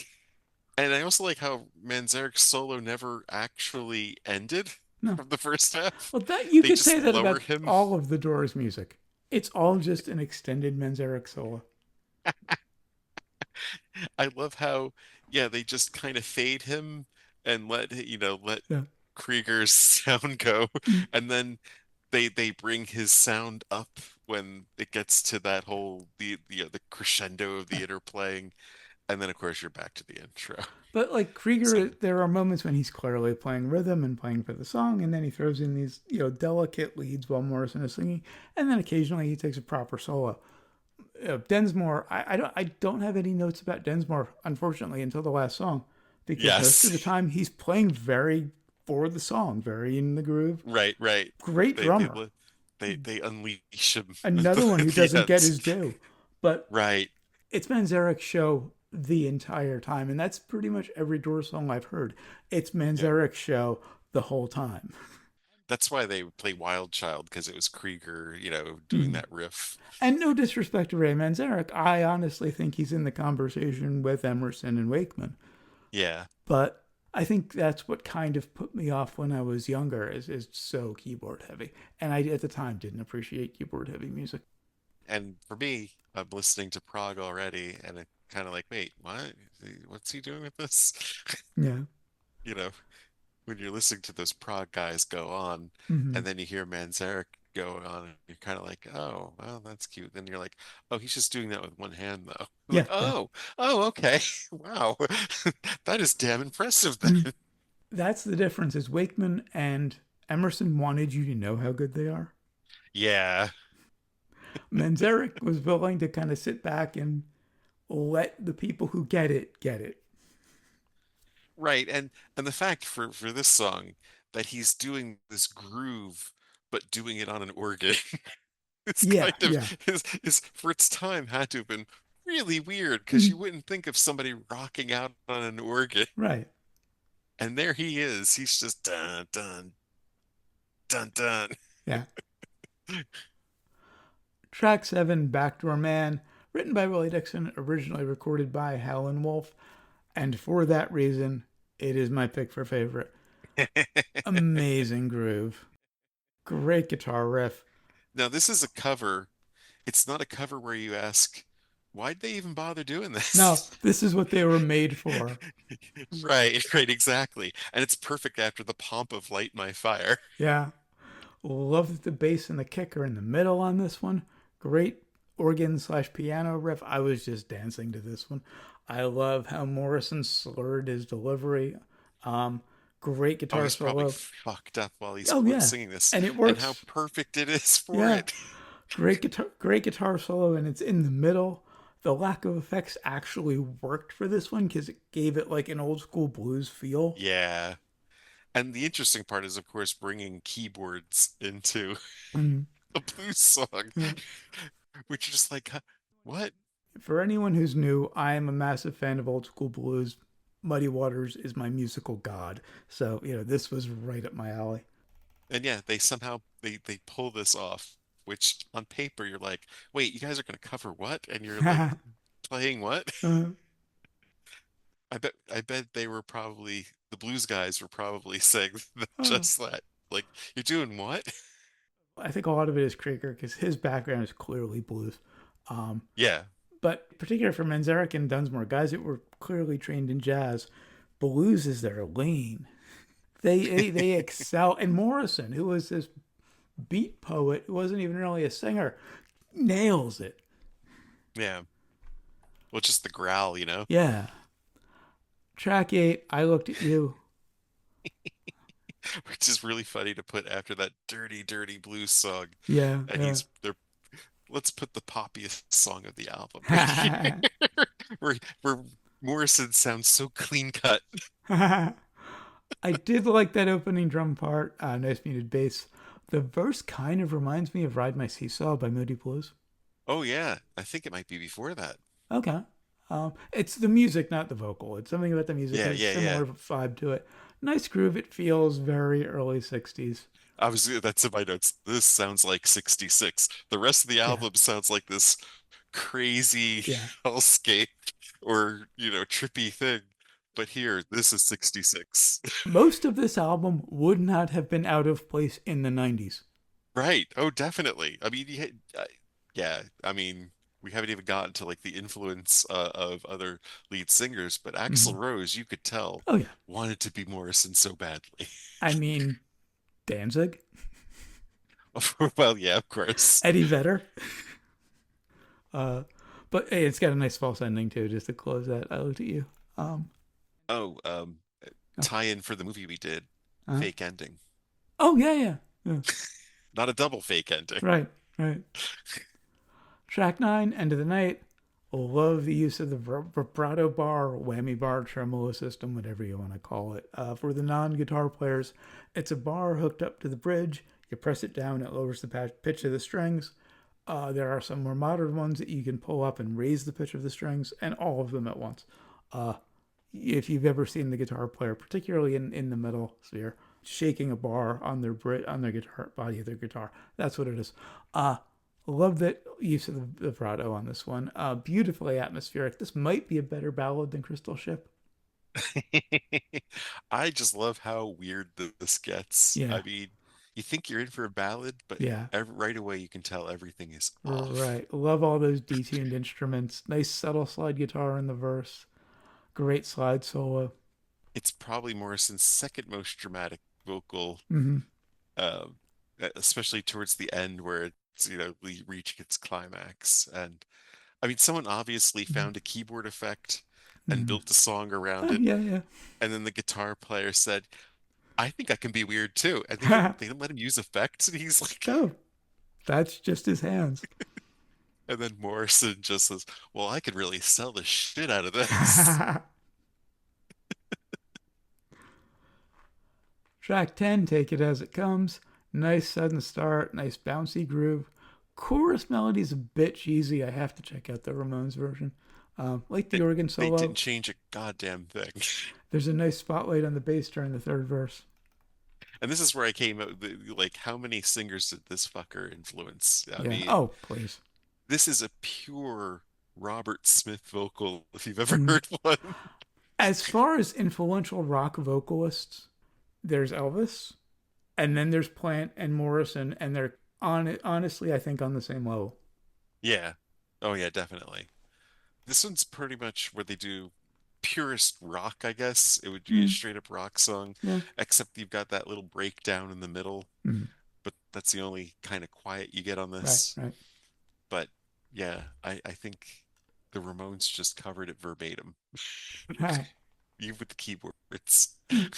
And I also like how Manzarek's solo never actually ended No, from the first half. well, that you They could just say that lower about him. all of the Doors music. It's all just an extended Manzarek solo. I love how, yeah, they just kind of fade him and let Yeah. Krieger's sound go. Mm. And then they bring his sound up when it gets to that whole the crescendo of the interplaying, and then of course you're back to the intro. But like So Krieger, there are moments when he's clearly playing rhythm and playing for the song, and then he throws in these delicate leads while Morrison is singing, and then occasionally he takes a proper solo. Densmore, I don't have any notes about Densmore unfortunately until the last song, because most of the yes, time he's playing very for the song, very in the groove. right. Great They they drummer. li- they unleash him at Another one who the doesn't get end. his due, but Right. it's Manzarek's show the entire time, and that's pretty much every Doors song I've heard. It's Yeah. Manzarek's show the whole time. That's why they would play Wild Child, because it was Krieger, doing Mm. that riff. And no disrespect to Ray Manzarek, I honestly think he's in the conversation with Emerson and Wakeman. Yeah. But I think that's what kind of put me off when I was younger, is so keyboard heavy. And I at the time didn't appreciate keyboard heavy music. And for me, I'm listening to prog already, and it kind of like, wait, what? What's he doing with this? Yeah. You know, when you're listening to those prog guys go on, Mm-hmm. and then you hear Manzarek go on, and you're kind of like, oh, well, that's cute. Then you're like, oh, he's just doing that with one hand, though. I'm like, Yeah, yeah. oh, okay, wow, that is damn impressive Mm. then. That's the difference is Wakeman and Emerson wanted you to know how good they are. Yeah, Manzarek was willing to kind of sit back and let the people who get it get it. right. And the fact for this song that he's doing this groove, but doing it on an organ. It's Yeah, kind of yeah. is for its time had to have been really weird, because Mm. you wouldn't think of somebody rocking out on an organ. Right. And there he is. He's just dun dun dun dun. Yeah. Track 7, Backdoor Man, written by Willie Dixon, originally recorded by Howlin' Wolf, and for that reason, it is my pick for favorite. Amazing groove. Great guitar riff. Now this is a cover. it's not a cover where you ask, why'd they even bother doing No, this? this is what they were made for. Right, right, exactly. And it's perfect after the pomp of Light My Fire. Yeah. Love that the bass and the kick are in the middle on this one. Great organ slash piano riff. I was just dancing to this one. I love how Morrison slurred his delivery. Um, Great Oh, guitar he's probably solo. fucked up while he's Oh yeah, singing this, and it and how works. perfect it is for Yeah, it. great guitar solo, and it's in the middle. The lack of effects actually worked for this one because it gave it like an old school blues feel. Yeah. And the interesting part is, of course, bringing keyboards into Mm, a blues song, yeah. which is just like, huh, what? For anyone who's new, I am a massive fan of old school blues. Muddy Waters is my musical god. So, this was right up my alley. And yeah, they somehow they pull this off, which on paper you're like, wait, you guys are gonna cover what? And you're like, playing what? I bet they were probably the blues guys were probably saying Oh, just that. Like, you're doing what? I think a lot of it is Krieger because his background is clearly blues. Um, Yeah, but particularly for Manzarek and Dunsmore, guys that were clearly trained in jazz, blues is their lane. They excel. And Morrison, who was this beat poet, who wasn't even really a singer, nails it. yeah. Well, just the growl, you know, Yeah. Track 8, I Looked at You. which is really funny to put after that dirty, dirty blues song. Yeah, And yeah. they're let's put the poppiest song of the album right here, where Morrison sounds so clean cut. I did like that opening drum part. Nice muted bass. The verse kind of reminds me of Ride My Seesaw by Moody Blues. Oh yeah, I think it might be before that. Okay. It's the music, not the vocal. It's something about the music Yeah, has a yeah, yeah. similar vibe to it. Nice groove. It feels very early 60s. That's in my notes. This sounds like 66. The rest of the Yeah. album sounds like this crazy Yeah. hellscape or, trippy thing. But here, this is 66. Most of this album would not have been out of place in the 90s. Right. Oh, definitely. I mean, yeah, I mean, we haven't even gotten to like the influence of other lead singers, but Axl Mhm. Rose, you could tell, Oh, yeah. wanted to be Morrison so badly. I mean, Danzig, Well, yeah, of course. Eddie Vedder. Uh, but hey, it's got a nice false ending too, just to close that. I Looked at You. Um, Oh, oh, tie-in for the movie we did, uh, fake ending. oh yeah, yeah, yeah. Not a double fake ending. Right, right. Track 9, End of the Night. Love the use of the vibrato bar, whammy bar, tremolo system, whatever you want to call it. For the non guitar players, it's a bar hooked up to the bridge. You press it down, it lowers the pitch of the strings. There are some more modern ones that you can pull up and raise the pitch of the strings, and all of them at once. Uh, if you've ever seen the guitar player, particularly in the metal sphere, shaking a bar on on their guitar body of their guitar, that's what it is. Love that use of the vibrato on this one. Beautifully atmospheric. This might be a better ballad than Crystal Ship. I just love how weird this gets. Yeah, I mean, you think you're in for a ballad, but yeah, right away you can tell everything is off. right. Love all those detuned instruments. Nice subtle slide guitar in the verse. Great slide solo. It's probably Morrison's second most dramatic vocal, Mm-hmm. um, especially towards the end where we reach its climax. And I mean, someone obviously found a keyboard effect and Mm-hmm. built a song around Oh it. yeah, yeah. And then the guitar player said, I think I can be weird too. And they didn't let him use effects. And he's like, No, that's just his hands. and then Morrison just says, well, I could really sell the shit out of this. Track 10, Take It As It Comes. Nice sudden start, nice bouncy groove. Chorus melody's a bit cheesy. I have to check out the Ramones version. Like the They, organ they solo, didn't change a goddamn thing. there's a nice spotlight on the bass during the third verse. And this is where I came up, like, how many singers did this fucker influence? I Yeah. mean, Oh, please. this is a pure Robert Smith vocal, if you've ever Mm. heard one. As far as influential rock vocalists, there's Elvis, and then there's Plant and Morrison, and they're honestly, I think, on the same level. Yeah. Oh yeah, definitely. This one's pretty much where they do purest rock, I guess. It would be a Mm, straight up rock song, yeah. except you've got that little breakdown in the middle, Mm, but that's the only kind of quiet you get on right, this. right, But yeah, I think the Ramones just covered it verbatim. right. You with the keyboards. Mm.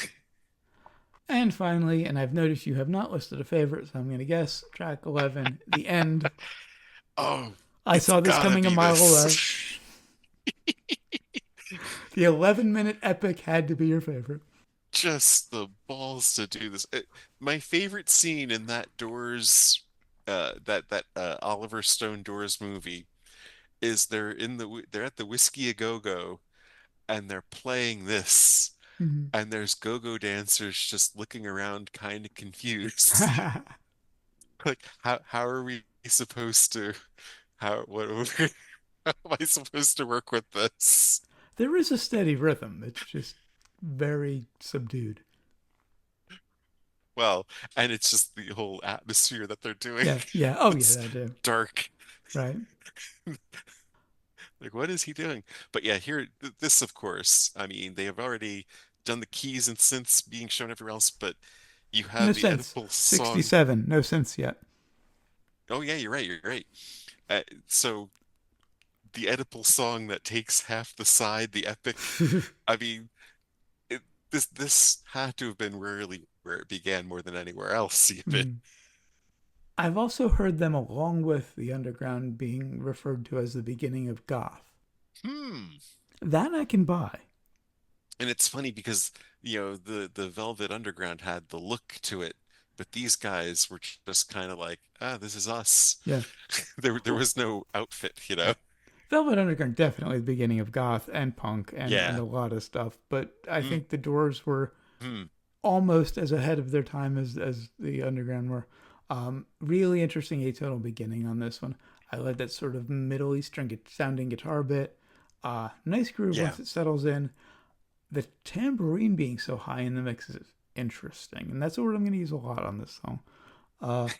And finally, and I've noticed you have not listed a favorite, so I'm going to guess track 11, The End. Oh, I it's saw this gotta coming a be mile this. away. The 11-minute epic had to be your favorite. Just the balls to do this. My favorite scene in that Doors, that Oliver Stone Doors movie is they're at the Whiskey A Go Go and they're playing this, Mm-hmm. and there's go-go dancers just looking around, kind of confused. Like, how are we supposed to how what how am I supposed to work with this? There is a steady rhythm. It's just very subdued. Well, and it's just the whole atmosphere that they're doing. Yeah, yeah. Oh, yeah, It's that too. dark. Right. Like, what is he doing? But yeah, here, this, of course, I mean, they have already done the keys and synths being shown everywhere else, but you No have the sense. Oedipal song. 67. No sense yet. Oh, yeah, you're right, you're right. So the Oedipal song that takes half the side, the epic, I mean, it, this had to have been really where it began more than anywhere else, even. Mm. I've also heard them along with the underground being referred to as the beginning of goth. Hmm. That I can buy. And it's funny because, the Velvet Underground had the look to it, but these guys were just kind of like, ah, this is us. Yeah. There Well, was no outfit. right. Velvet Underground definitely the beginning of goth and punk and Yeah. a lot of stuff, but I Hmm. think the Doors were Hmm. almost as ahead of their time as the Underground were. Really interesting atonal beginning on this one. I like that sort of Middle Eastern sounding guitar bit. Nice groove Yeah. once it settles in. The tambourine being so high in the mix is interesting, and that's a word I'm going to use a lot on this song. Uh,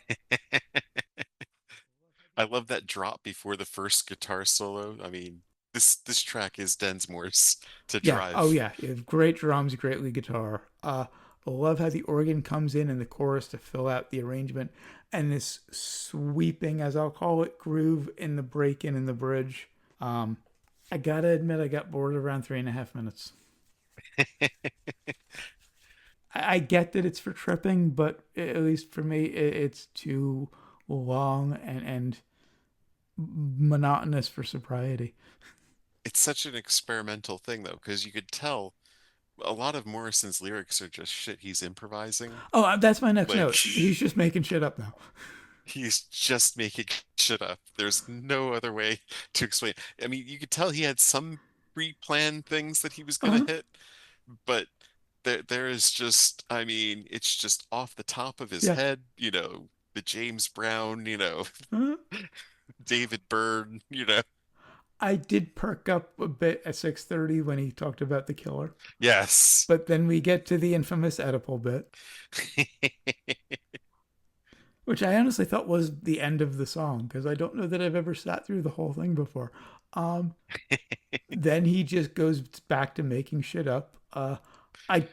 I love that drop before the first guitar solo. I mean, this track is Densmore's to yeah, oh drive. yeah, you have great drums, great lead guitar. I love how the organ comes in the chorus to fill out the arrangement, and this sweeping, as I'll call it, groove in the break in the bridge. Um, I gotta admit, I got bored around 3.5 minutes. I get that it's for tripping, but at least for me, it's too long and monotonous for sobriety. It's such an experimental thing though, because you could tell a lot of Morrison's lyrics are just shit he's improvising. Oh, that's my next Like note. He's just making shit up now. he's just making shit up. There's no other way to explain. I mean, you could tell he had some pre-planned things that he was gonna Uh-huh. hit, but there is just, I mean, it's just off the top of his Yeah. head, the James Brown, Uh-huh. David Byrne, I did perk up a bit at 6:30 when he talked about the killer, Yes. but then we get to the infamous Oedipal bit, which I honestly thought was the end of the song because I don't know that I've ever sat through the whole thing before. Um, then he just goes back to making shit up. I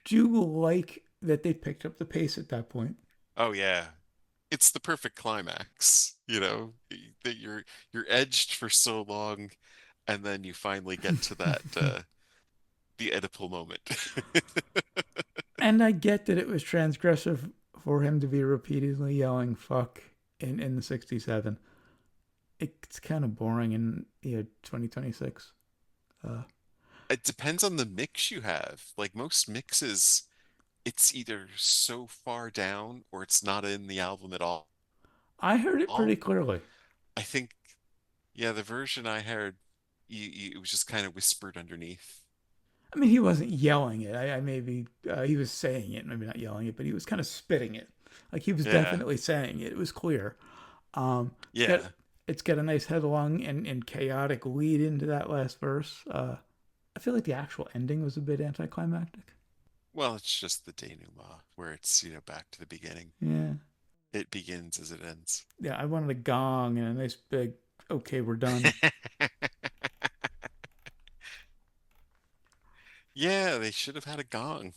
do like that they picked up the pace at that point. Oh yeah. It's the perfect climax, that you're edged for so long and then you finally get to that the Oedipal moment. And I get that it was transgressive for him to be repeatedly yelling fuck in the 67. It's kind of boring in 2026. Uh, It depends on the mix you have. Like most mixes, it's either so far down or it's not in the album at all. I heard it pretty clearly. I think, yeah, the version I heard, it was just kind of whispered underneath. I mean, he wasn't yelling it. I maybe he was saying it, maybe not yelling it, but he was kind of spitting it. Like he was Yeah, definitely saying it. It was clear. It's got yeah. it's got a nice headlong and chaotic lead into that last verse. I feel like the actual ending was a bit anticlimactic. Well, it's just the denouement where it's, back to the beginning. Yeah, It begins as it ends. yeah. I wanted a gong and a nice big okay, we're done. Yeah, they should have had a gong.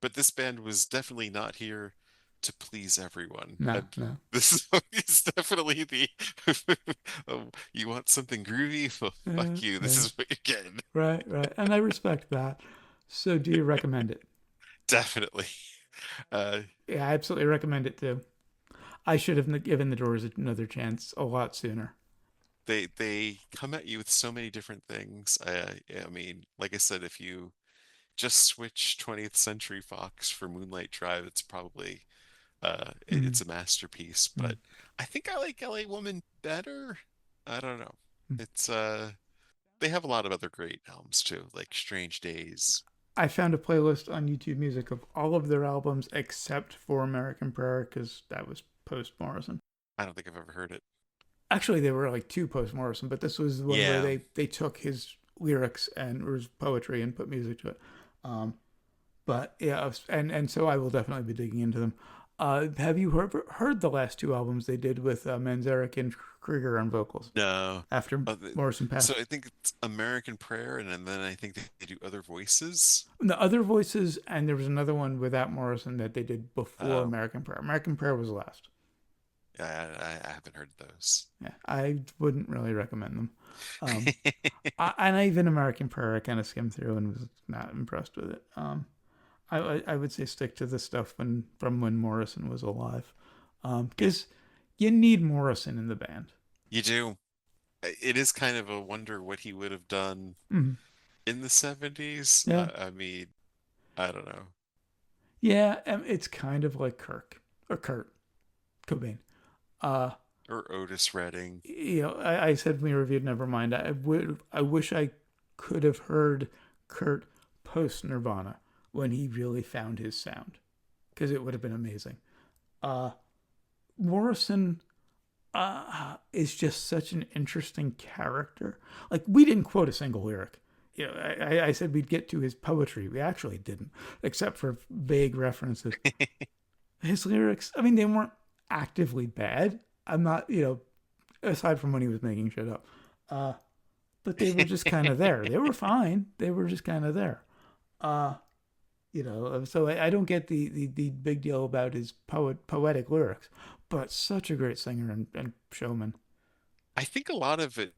But this band was definitely not here to please everyone. No, And no. this song is definitely the oh, you want something groovy? Well, Yeah, fuck you. This yeah. is what you're getting. Right, right. And I respect that. So, do you recommend it? Definitely. Uh, Yeah, I absolutely recommend it too. I should have given the Doors another chance a lot sooner. they come at you with so many different things. I mean, like I said, if you just switch 20th Century Fox for Moonlight Drive, it's probably Mm, it's a masterpiece. mm, But I think I like LA Woman better. I don't know. mm. It's they have a lot of other great albums too, like Strange Days. I found a playlist on YouTube Music of all of their albums except for American Prayer because that was post Morrison. I don't think I've ever heard it. Actually, they were like two post Morrison, but this was the one where Yeah. they took his lyrics and or his poetry and put music to it. Um, but yeah, and so I will definitely be digging into them. Have you heard the last two albums they did with Manzarek and Krieger on vocals No. after Uh, Morrison so passed? I think it's American Prayer, and then I think they do other voices. The other voices, and there was another one without Morrison that they did before Oh, American Prayer. American Prayer was last. I haven't heard those. Yeah, I wouldn't really recommend them. And even American Prayer, I kind of skimmed through and was not impressed with it. I would say stick to the stuff from when Morrison was alive, Yeah, because you need Morrison in the band. you do. It is kind of a wonder what he would have done Mhm. in the 70s. Yeah, I mean, I don't know. yeah, it's kind of like Kurt Cobain. Uh, Or Otis Redding. I said when we reviewed Nevermind, I wish I could have heard Kurt post Nirvana when he really found his sound because it would have been amazing. Uh, Morrison is just such an interesting character. Like we didn't quote a single lyric. I said we'd get to his poetry. We actually didn't, except for vague references. His lyrics, I mean, they weren't actively bad. I'm not, aside from when he was making shit up. Uh, but they were just kind of there. They were fine. They were just kind of there. Uh, so I don't get the big deal about his poetic lyrics, but such a great singer and showman. I think a lot of it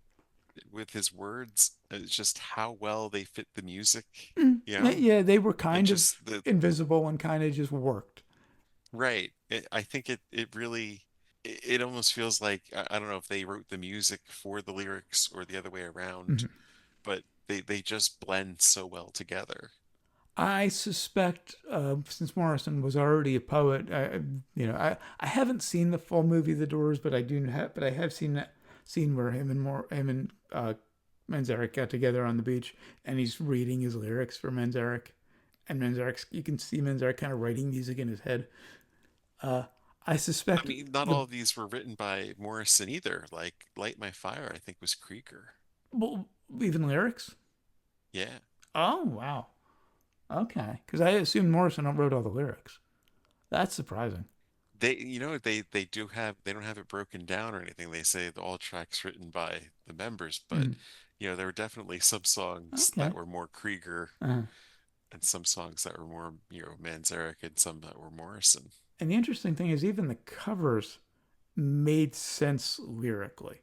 with his words is just how well they fit the music, you know? Yeah, they were And kind of just the invisible and kind of just worked. right. I think it really it almost feels like I don't know if they wrote the music for the lyrics or the other way around, Mhm. but they just blend so well together. I suspect, since Morrison was already a poet, I haven't seen the full movie The Doors, but I have seen that scene where him and Manzarek got together on the beach, and he's reading his lyrics for Manzarek, and Manzarek, you can see Manzarek kind of writing music in his head. Uh, I I suspect mean, not the all of these were written by Morrison either. Like Light My Fire, I think was Krieger. well, even lyrics. Yeah. Oh wow, okay, because I assumed Morrison wrote all the lyrics. That's surprising. They do have they don't have it broken down or anything. They say all tracks written by the members, but Mm, there were definitely some songs that okay. were more Krieger Uh, and some songs that were more, Manzarek and some that were Morrison. and the interesting thing is, even the covers made sense lyrically.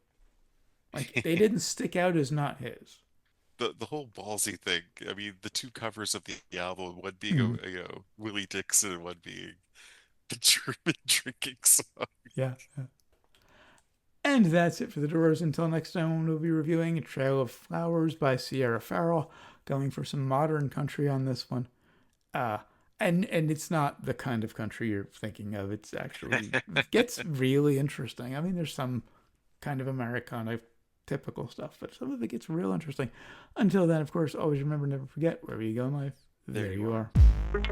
Like they didn't stick out as not his. The whole ballsy thing. I mean, the two covers of the album, one being Mm, Willie Dixon and one being the German drinking song. yeah, yeah. And that's it for the Doors. Until next time, we'll be reviewing A Trail of Flowers by Sierra Farrell, going for some modern country on this one. Uh, and it's not the kind of country you're thinking of. It's actually it gets really interesting. I mean, there's some kind of Americana typical stuff, but some of it gets real interesting. Until then, of course, always remember, never forget, wherever you go in life, There there you you are. are.